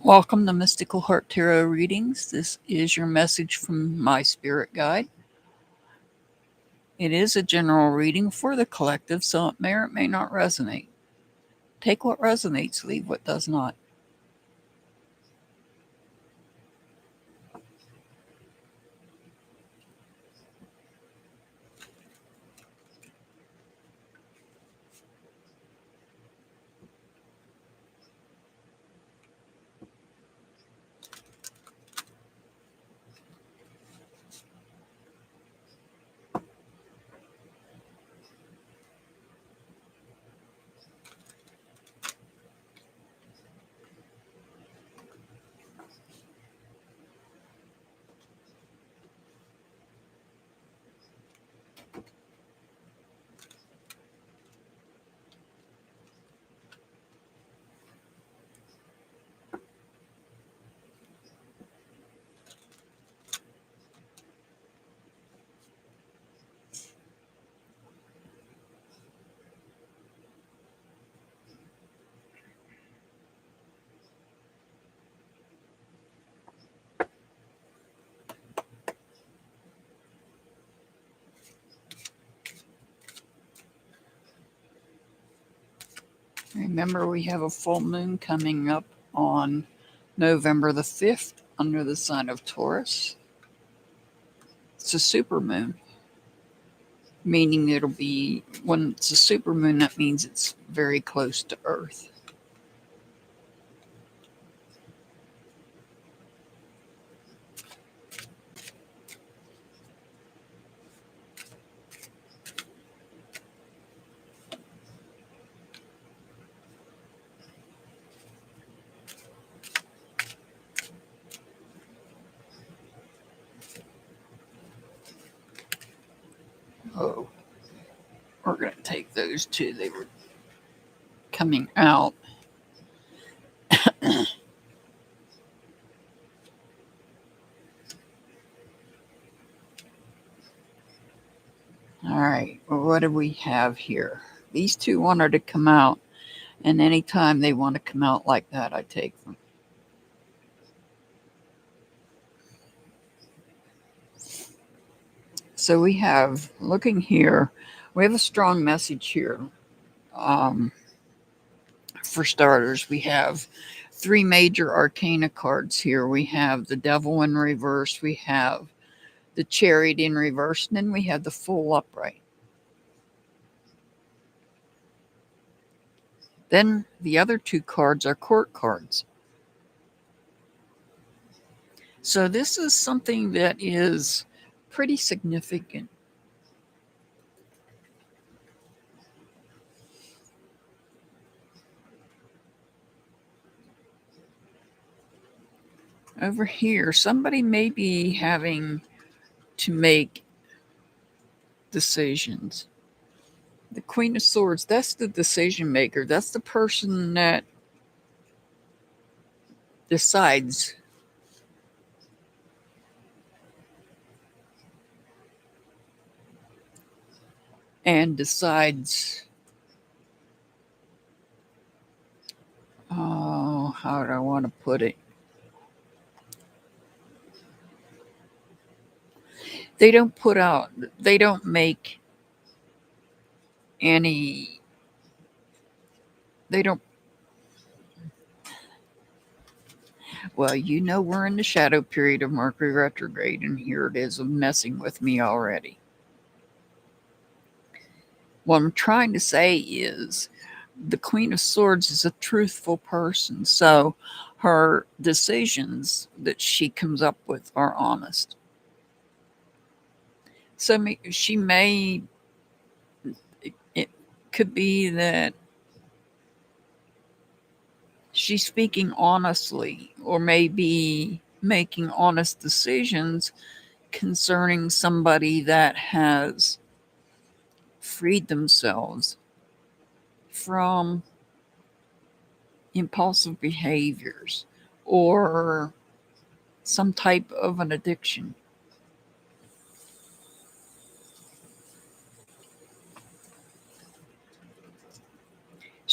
Welcome to Mystical Heart Tarot Readings. This is your message from my spirit guide. It is a general reading for the collective, so it may or may not resonate. Take what resonates, leave what does not. Remember, we have a full moon coming up on November the 5th under the sign of Taurus. It's a supermoon, meaning it'll be, when it's a supermoon, that means it's very close to Earth. Oh, we're going to take those two. They were coming out. All right, well, what do we have here? These two wanted to come out, and anytime they want to come out like that, I take them. So we have, looking here, we have a strong message here. For starters, we have three major arcana cards here. We have the Devil in reverse, we have the Chariot in reverse, and then we have the Fool upright. Then the other two cards are court cards. So this is something that is pretty significant. Over here, somebody may be having to make decisions. The Queen of Swords, that's the decision maker. That's the person that decides. And decides, oh, how do I want to put it? They don't make any, well, we're in the shadow period of Mercury retrograde, and here it is messing with me already. What I'm trying to say is the Queen of Swords is a truthful person, so her decisions that she comes up with are honest. So she may, it could be that she's speaking honestly, or maybe making honest decisions concerning somebody that has freed themselves from impulsive behaviors or some type of an addiction.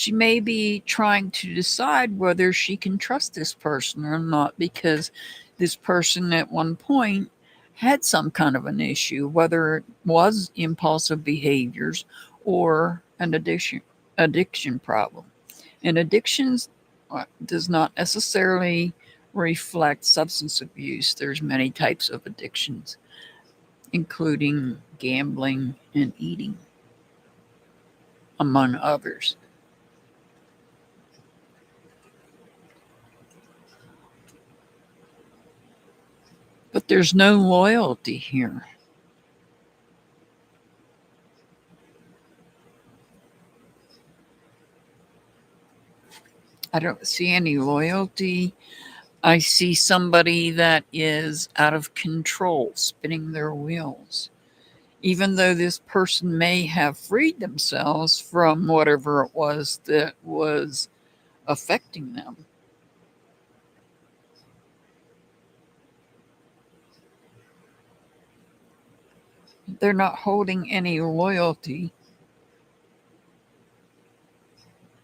She may be trying to decide whether she can trust this person or not, because this person at one point had some kind of an issue, whether it was impulsive behaviors or an addiction problem. And addictions does not necessarily reflect substance abuse. There's many types of addictions, including gambling and eating, among others. But there's no loyalty here. I don't see any loyalty. I see somebody that is out of control, spinning their wheels. Even though this person may have freed themselves from whatever it was that was affecting them. They're not holding any loyalty,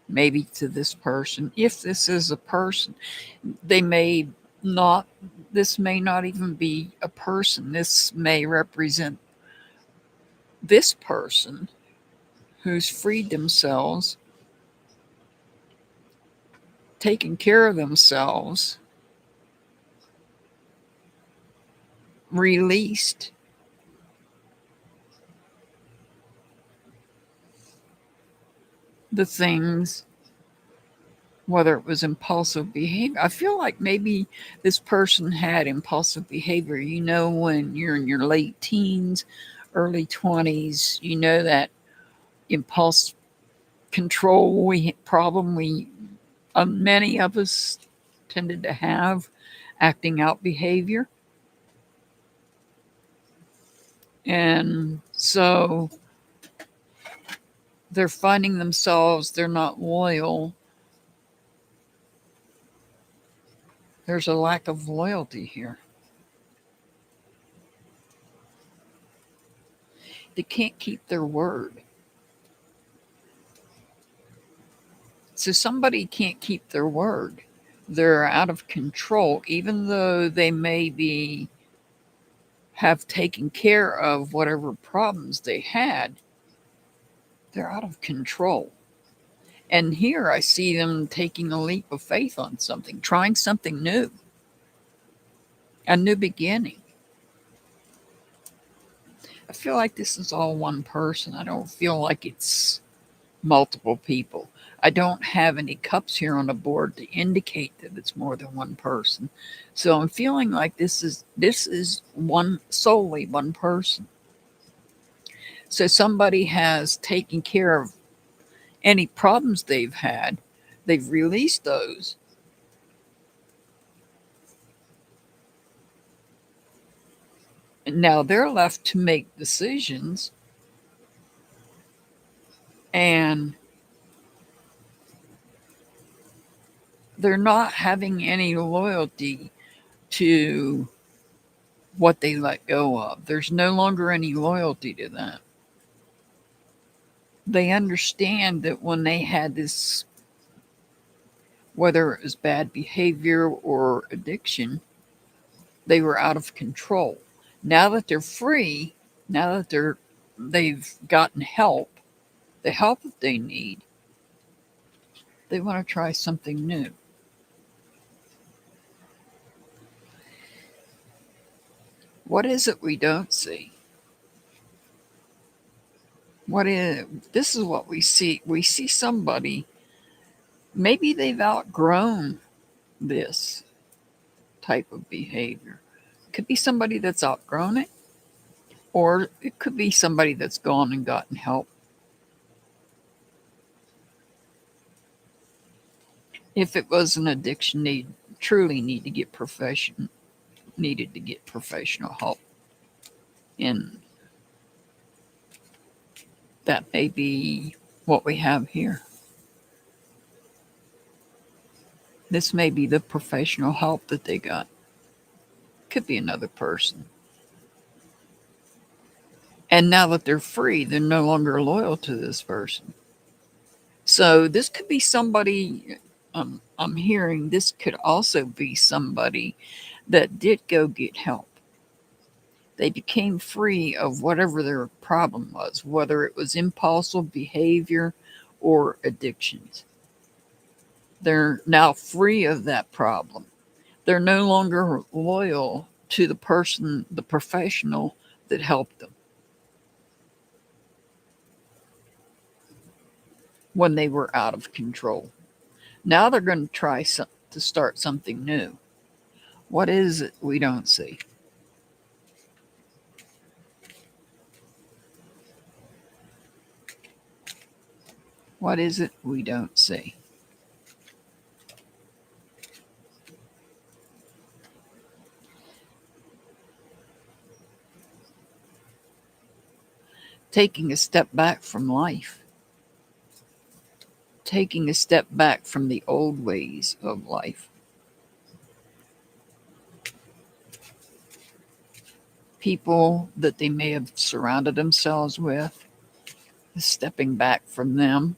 maybe to this person. If this is a person, they may not, this may not even be a person. This may represent this person who's freed themselves, taken care of themselves, released the things, whether it was impulsive behavior. I feel like maybe this person had impulsive behavior. You know, when you're in your late teens, early 20s, you know, that impulse control problem we many of us tended to have, acting out behavior. And so they're finding themselves, they're not loyal. There's a lack of loyalty here. They can't keep their word. So somebody can't keep their word. They're out of control, even though they maybe have taken care of whatever problems they had. They're out of control. And here I see them taking a leap of faith on something, trying something new, a new beginning. I feel like this is all one person. I don't feel like it's multiple people. I don't have any cups here on the board to indicate that it's more than one person. So I'm feeling like this is one, solely one person. So somebody has taken care of any problems they've had. They've released those. And now they're left to make decisions, and they're not having any loyalty to what they let go of. There's no longer any loyalty to that. They understand that when they had this, whether it was bad behavior or addiction, they were out of control. Now that they're free, now that they've gotten help, the help that they need, they want to try something new. What is it we don't see? This is what we see. We see somebody, maybe they've outgrown this type of behavior. It could be somebody that's outgrown it, or it could be somebody that's gone and gotten help. If it was an addiction, they truly needed to get professional help. And that may be what we have here. This may be the professional help that they got. Could be another person. And now that they're free, they're no longer loyal to this person. So this could be somebody, I'm hearing this could also be somebody that did go get help. They became free of whatever their problem was, whether it was impulsive behavior or addictions. They're now free of that problem. They're no longer loyal to the person, the professional that helped them when they were out of control. Now they're going to try to start something new. What is it we don't see? What is it we don't see? Taking a step back from life, taking a step back from the old ways of life. People that they may have surrounded themselves with, stepping back from them.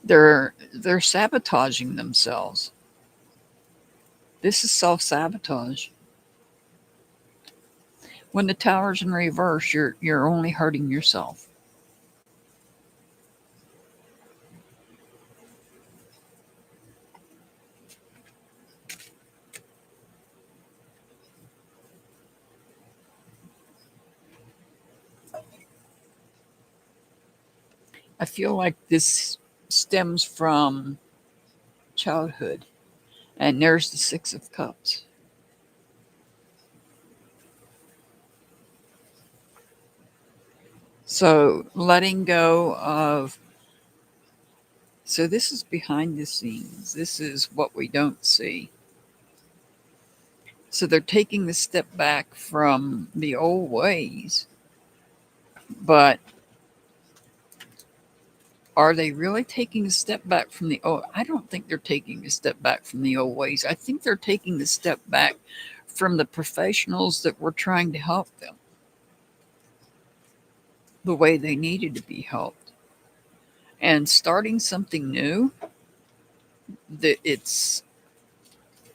They're sabotaging themselves. This is self-sabotage. When the tower's in reverse, you're only hurting yourself. I feel like this stems from childhood. And there's the Six of Cups. So letting go of, so this is behind the scenes. This is what we don't see. So they're taking the step back from the old ways, but are they really taking a step back from the old? I don't think they're taking a step back from the old ways. I think they're taking the step back from the professionals that were trying to help them the way they needed to be helped and starting something new that it's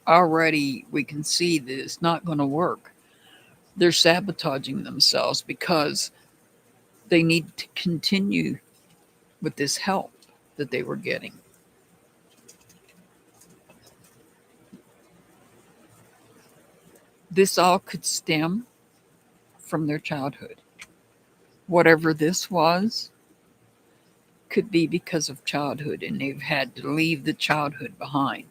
already, we can see that it's not going to work. They're sabotaging themselves because they need to continue with this help that they were getting. This all could stem from their childhood. Whatever this was could be because of childhood, and they've had to leave the childhood behind.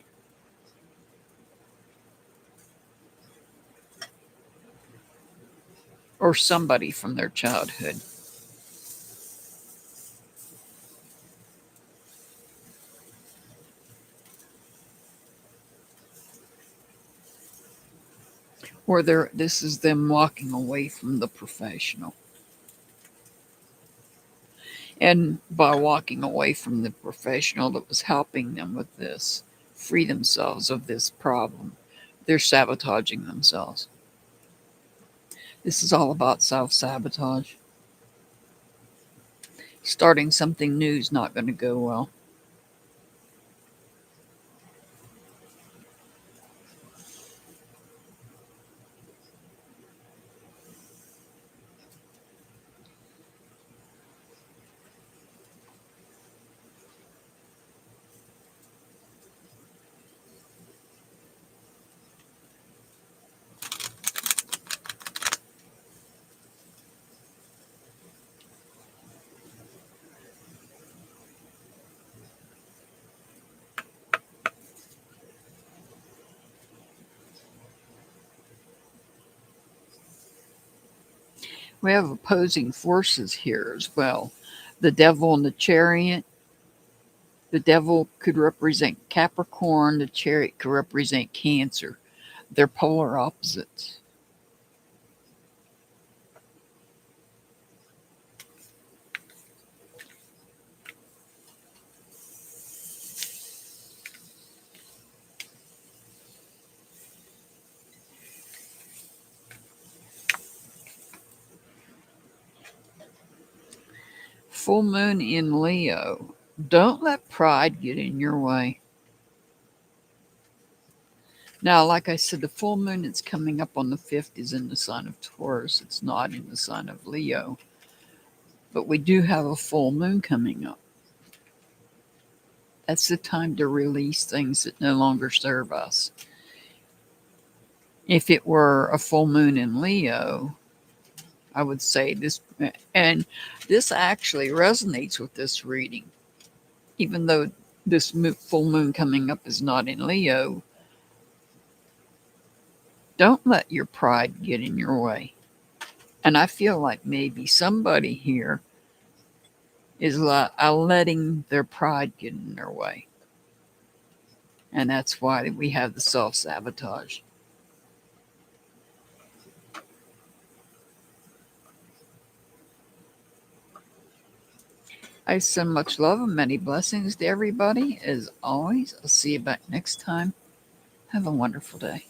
Or somebody from their childhood. Or this is them walking away from the professional. And by walking away from the professional that was helping them with this, free themselves of this problem, they're sabotaging themselves. This is all about self-sabotage. Starting something new is not going to go well. We have opposing forces here as well. The devil and the chariot. The devil could represent Capricorn, the chariot could represent Cancer. They're polar opposites. Full moon in Leo. Don't let pride get in your way. Now, like I said, the full moon that's coming up on the 5th is in the sign of Taurus. It's not in the sign of Leo. But we do have a full moon coming up. That's the time to release things that no longer serve us. If it were a full moon in Leo, I would say this, and this actually resonates with this reading. Even though this full moon coming up is not in Leo, don't let your pride get in your way. And I feel like maybe somebody here is letting their pride get in their way. And that's why we have the self-sabotage. I send much love and many blessings to everybody. As always, I'll see you back next time. Have a wonderful day.